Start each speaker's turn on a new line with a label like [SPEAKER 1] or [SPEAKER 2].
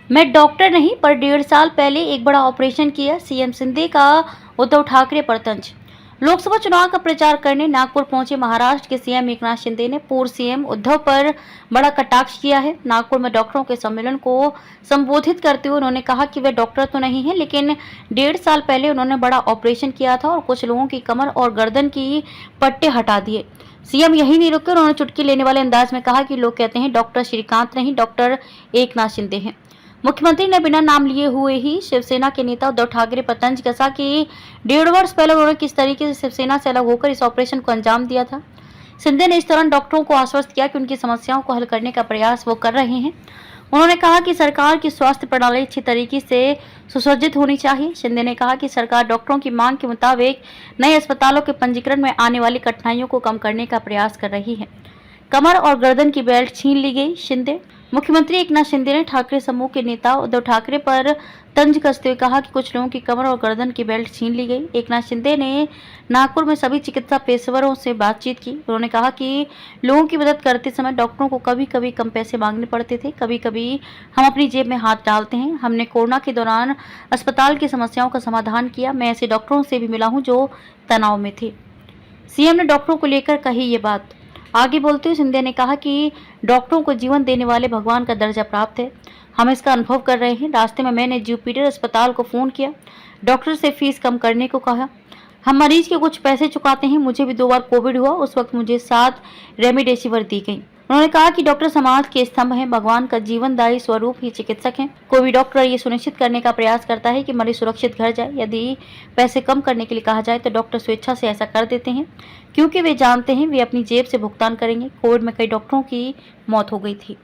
[SPEAKER 1] मैं डॉक्टर नहीं पर 1.5 साल पहले एक बड़ा ऑपरेशन किया, सीएम शिंदे का उद्धव ठाकरे पर तंज। लोकसभा चुनाव का प्रचार करने नागपुर पहुंचे महाराष्ट्र के सीएम एकनाथ शिंदे ने पूर्व सीएम उद्धव पर बड़ा कटाक्ष किया है। नागपुर में डॉक्टरों के सम्मेलन को संबोधित करते हुए उन्होंने कहा कि वे डॉक्टर तो नहीं है, लेकिन 1.5 साल पहले उन्होंने बड़ा ऑपरेशन किया था और कुछ लोगों की कमर और गर्दन की पट्टे हटा दिए। सीएम यही नहीं रुके, उन्होंने चुटकी लेने वाले अंदाज में कहा कि लोग कहते हैं डॉक्टर श्रीकांत नहीं, डॉक्टर एकनाथ शिंदे हैं। मुख्यमंत्री ने बिना नाम लिए हुए ही शिवसेना के नेता उद्धव ठाकरे पर तंज कसा कि 1.5 वर्ष पहले उन्होंने किस तरीके से शिवसेना से अलग होकर इस ऑपरेशन को अंजाम दिया था। शिंदे ने इस दौरान डॉक्टरों को आश्वस्त किया कि उनकी समस्याओं को हल करने का प्रयास वो कर रहे हैं। उन्होंने कहा कि सरकार की स्वास्थ्य प्रणाली अच्छी तरीके से सुसज्जित होनी चाहिए। शिंदे ने कहा कि सरकार डॉक्टरों की मांग के मुताबिक नए अस्पतालों के पंजीकरण में आने वाली कठिनाइयों को कम करने का प्रयास कर रही है। कमर और गर्दन की बेल्ट छीन ली गई। शिंदे मुख्यमंत्री एकनाथ शिंदे ने ठाकरे समूह के नेता उद्धव ठाकरे पर तंज कसते हुए कहा कि कुछ लोगों की कमर और गर्दन की बेल्ट छीन ली गई। एकनाथ शिंदे ने नागपुर में सभी चिकित्सा पेशेवरों से बातचीत की। उन्होंने कहा कि लोगों की मदद करते समय डॉक्टरों को कभी कभी कम पैसे मांगने पड़ते थे, कभी कभी हम अपनी जेब में हाथ डालते हैं। हमने कोरोना के दौरान अस्पताल की समस्याओं का समाधान किया। मैं ऐसे डॉक्टरों से भी मिला हूँ जो तनाव में थे। सीएम ने डॉक्टरों को लेकर कही ये बात। आगे बोलते हुए शिंदे ने कहा कि डॉक्टरों को जीवन देने वाले भगवान का दर्जा प्राप्त है। हम इसका अनुभव कर रहे हैं। रास्ते में मैंने जुपिटर अस्पताल को फ़ोन किया, डॉक्टर से फीस कम करने को कहा। हम मरीज के कुछ पैसे चुकाते हैं। मुझे भी 2 बार कोविड हुआ, उस वक्त मुझे 7 रेमडेसिविर दी गई। उन्होंने कहा कि डॉक्टर समाज के स्तंभ हैं, भगवान का जीवनदायी स्वरूप ही चिकित्सक हैं। कोई भी डॉक्टर ये सुनिश्चित करने का प्रयास करता है कि मरीज सुरक्षित घर जाए। यदि पैसे कम करने के लिए कहा जाए तो डॉक्टर स्वेच्छा से ऐसा कर देते हैं, क्योंकि वे जानते हैं वे अपनी जेब से भुगतान करेंगे। कोविड में कई डॉक्टरों की मौत हो गई थी।